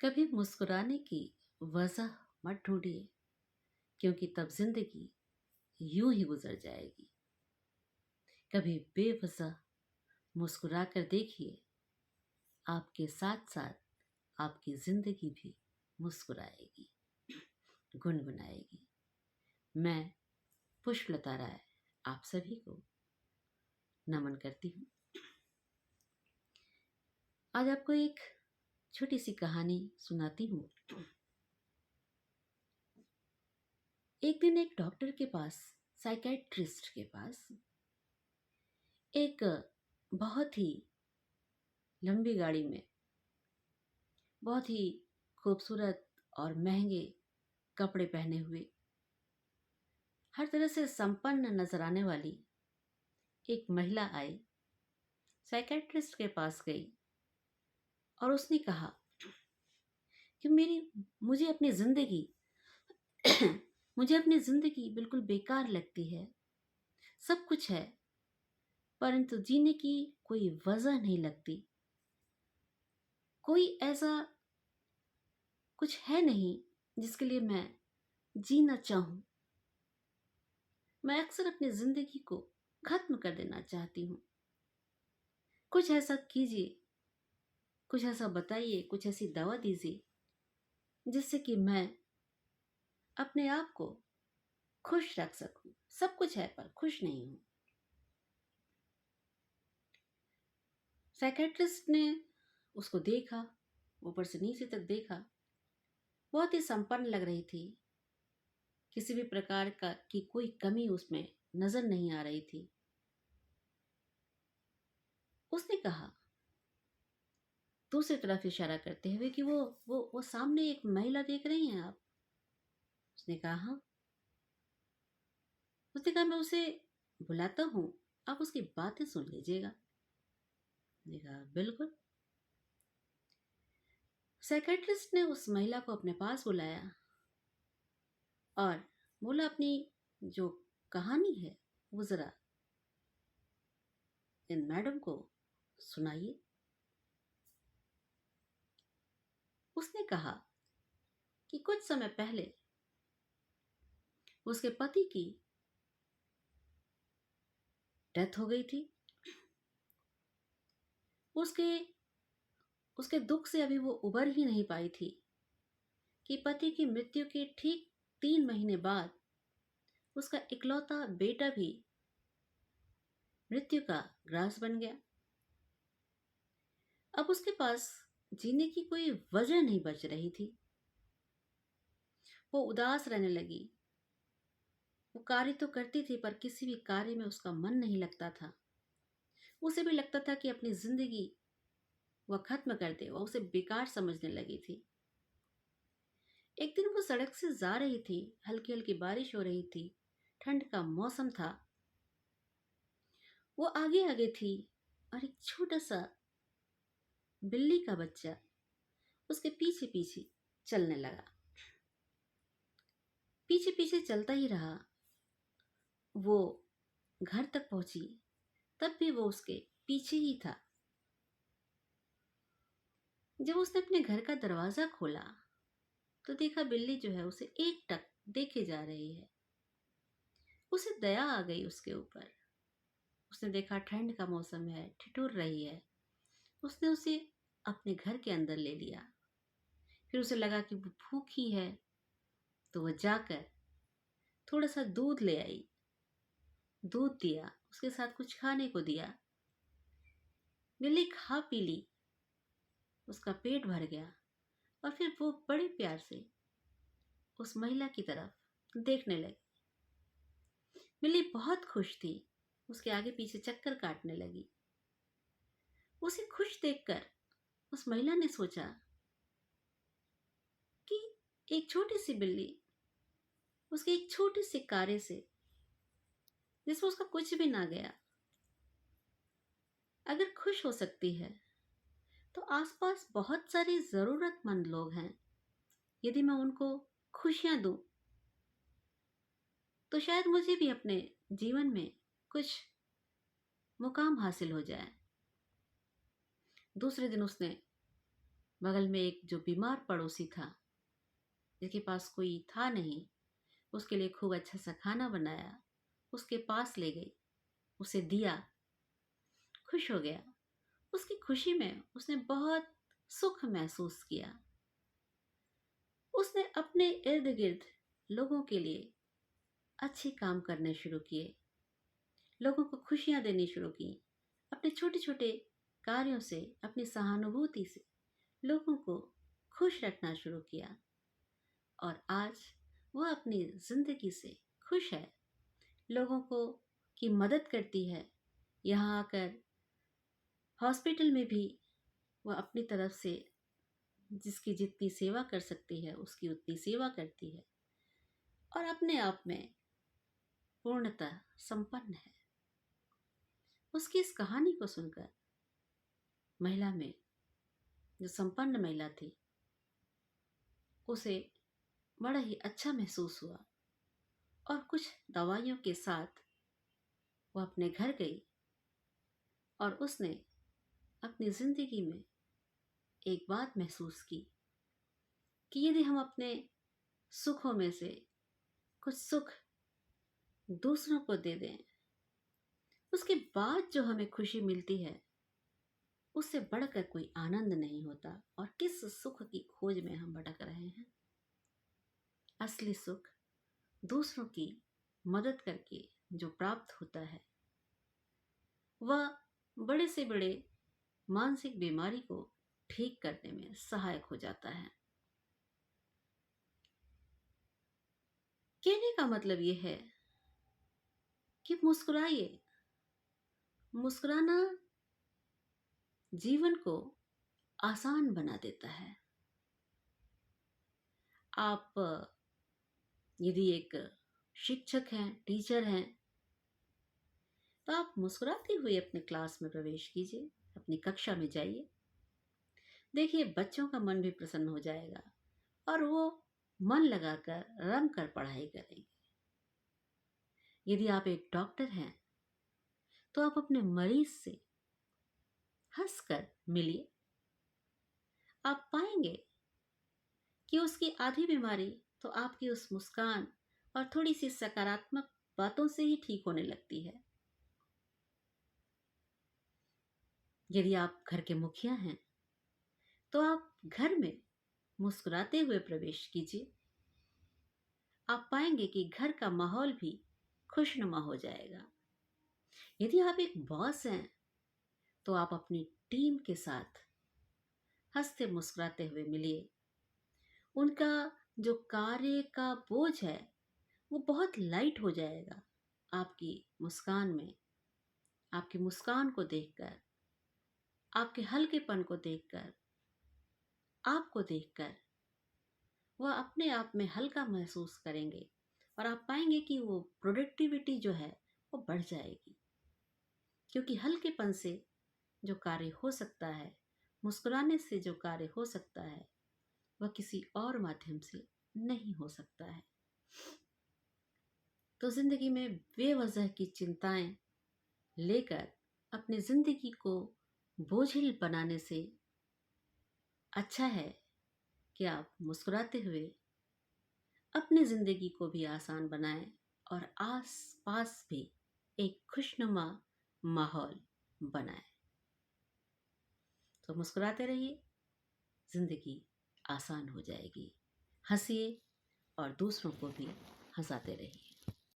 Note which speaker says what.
Speaker 1: कभी मुस्कुराने की वजह मत ढूंढिए, क्योंकि तब जिंदगी यूं ही गुजर जाएगी। कभी बेवजह मुस्कुरा कर देखिए, आपके साथ साथ आपकी जिंदगी भी मुस्कुराएगी, गुनगुनाएगी। मैं पुष्पलता राय आप सभी को नमन करती हूँ। आज आपको एक छोटी सी कहानी सुनाती हूँ। एक दिन एक डॉक्टर के पास, साइकेट्रिस्ट के पास एक बहुत ही लंबी गाड़ी में बहुत ही खूबसूरत और महंगे कपड़े पहने हुए, हर तरह से संपन्न नजर आने वाली एक महिला आई, साइकेट्रिस्ट के पास गई और उसने कहा कि मेरी मुझे अपनी जिंदगी मुझे अपनी जिंदगी बिल्कुल बेकार लगती है। सब कुछ है, परंतु जीने की कोई वजह नहीं लगती। कोई ऐसा कुछ है नहीं जिसके लिए मैं जीना चाहूं। मैं अक्सर अपनी जिंदगी को खत्म कर देना चाहती हूँ। कुछ ऐसा कीजिए, कुछ ऐसा बताइए, कुछ ऐसी दवा दीजिए जिससे कि मैं अपने आप को खुश रख सकूं। सब कुछ है पर खुश नहीं हूं। साइकेट्रिस्ट ने उसको देखा, ऊपर से नीचे तक देखा। बहुत ही संपन्न लग रही थी, किसी भी प्रकार का की कोई कमी उसमें नजर नहीं आ रही थी। उसने कहा, दूसरी तरफ इशारा करते हुए, कि वो सामने एक महिला देख रही हैं आप? उसने कहा हाँ। उसने कहा मैं उसे बुलाता हूँ, आप उसकी बातें सुन लीजिएगा। उसने कहा बिल्कुल। साइकेट्रिस्ट ने उस महिला को अपने पास बुलाया और बोला, अपनी जो कहानी है वो जरा इन मैडम को सुनाइए। उसने कहा कि कुछ समय पहले उसके पति की डेथ हो गई थी। उसके उसके दुख से अभी वो उबर ही नहीं पाई थी कि पति की मृत्यु के ठीक 3 महीने बाद उसका इकलौता बेटा भी मृत्यु का ग्रास बन गया। अब उसके पास जीने की कोई वजह नहीं बच रही थी। वो उदास रहने लगी। वो कार्य तो करती थी, पर किसी भी कार्य में उसका मन नहीं लगता था। उसे भी लगता था कि अपनी जिंदगी वह खत्म कर दे। वह उसे बेकार समझने लगी थी। एक दिन वो सड़क से जा रही थी, हल्की हल्की बारिश हो रही थी, ठंड का मौसम था। वो आगे आगे थी और एक छोटा सा बिल्ली का बच्चा उसके पीछे पीछे चलने लगा। पीछे पीछे चलता ही रहा। वो घर तक पहुंची, तब भी वो उसके पीछे ही था। जब उसने अपने घर का दरवाजा खोला तो देखा बिल्ली जो है उसे एकटक देखे जा रही है। उसे दया आ गई उसके ऊपर। उसने देखा ठंड का मौसम है, ठिठुर रही है। उसने उसे अपने घर के अंदर ले लिया। फिर उसे लगा कि वो भूखी है, तो वह जाकर थोड़ा सा दूध ले आई। दूध दिया, उसके साथ कुछ खाने को दिया। बिल्ली खा पी ली, उसका पेट भर गया और फिर वो बड़े प्यार से उस महिला की तरफ देखने लगी। बिल्ली बहुत खुश थी, उसके आगे पीछे चक्कर काटने लगी। उसे खुश देखकर उस महिला ने सोचा कि एक छोटी सी बिल्ली उसके एक छोटे से कार्य से, जिसमें उसका कुछ भी ना गया, अगर खुश हो सकती है, तो आसपास बहुत सारे जरूरतमंद लोग हैं। यदि मैं उनको खुशियां दूं तो शायद मुझे भी अपने जीवन में कुछ मुकाम हासिल हो जाए। दूसरे दिन उसने बगल में एक जो बीमार पड़ोसी था, जिसके पास कोई था नहीं, उसके लिए खूब अच्छा सा खाना बनाया, उसके पास ले गई, उसे दिया, खुश हो गया। उसकी खुशी में उसने बहुत सुख महसूस किया। उसने अपने इर्द गिर्द लोगों के लिए अच्छे काम करने शुरू किए, लोगों को खुशियां देनी शुरू की। अपने छोटे छोटे कार्यों से, अपनी सहानुभूति से लोगों को खुश रखना शुरू किया और आज वह अपनी जिंदगी से खुश है। लोगों को की मदद करती है। यहाँ आकर हॉस्पिटल में भी वह अपनी तरफ से जिसकी जितनी सेवा कर सकती है उसकी उतनी सेवा करती है और अपने आप में पूर्णतः संपन्न है। उसकी इस कहानी को सुनकर महिला में, जो संपन्न महिला थी, उसे बड़ा ही अच्छा महसूस हुआ और कुछ दवाइयों के साथ वह अपने घर गई और उसने अपनी जिंदगी में एक बात महसूस की कि यदि हम अपने सुखों में से कुछ सुख दूसरों को दे दें, उसके बाद जो हमें खुशी मिलती है उससे बढ़कर कोई आनंद नहीं होता। और किस सुख की खोज में हम भटक रहे हैं। असली सुख दूसरों की मदद करके जो प्राप्त होता है वह बड़े से बड़े मानसिक बीमारी को ठीक करने में सहायक हो जाता है। कहने का मतलब यह है कि मुस्कुराइए। मुस्कुराना जीवन को आसान बना देता है। आप यदि एक शिक्षक हैं, टीचर हैं, तो आप मुस्कुराते हुए अपने क्लास में प्रवेश कीजिए, अपनी कक्षा में जाइए। देखिए बच्चों का मन भी प्रसन्न हो जाएगा और वो मन लगाकर रम कर पढ़ाई करेंगे। यदि आप एक डॉक्टर हैं तो आप अपने मरीज से हंसकर मिलिए। आप पाएंगे कि उसकी आधी बीमारी तो आपकी उस मुस्कान और थोड़ी सी सकारात्मक बातों से ही ठीक होने लगती है। यदि आप घर के मुखिया हैं तो आप घर में मुस्कुराते हुए प्रवेश कीजिए। आप पाएंगे कि घर का माहौल भी खुशनुमा हो जाएगा। यदि आप एक बॉस हैं तो आप अपनी टीम के साथ हंसते मुस्कुराते हुए मिलिए। उनका जो कार्य का बोझ है वो बहुत लाइट हो जाएगा आपकी मुस्कान में। आपकी मुस्कान को देखकर, आपके हल्केपन को देखकर, आपको देखकर वह अपने आप में हल्का महसूस करेंगे और आप पाएंगे कि वो प्रोडक्टिविटी जो है वो बढ़ जाएगी। क्योंकि हल्केपन से जो कार्य हो सकता है, मुस्कुराने से जो कार्य हो सकता है, वह किसी और माध्यम से नहीं हो सकता है। तो जिंदगी में बेवजह की चिंताएं लेकर अपनी जिंदगी को बोझिल बनाने से अच्छा है कि आप मुस्कुराते हुए अपनी जिंदगी को भी आसान बनाएं और आस पास भी एक खुशनुमा माहौल बनाएं। तो मुस्कुराते रहिए, जिंदगी आसान हो जाएगी। हंसिए और दूसरों को भी हंसाते रहिए।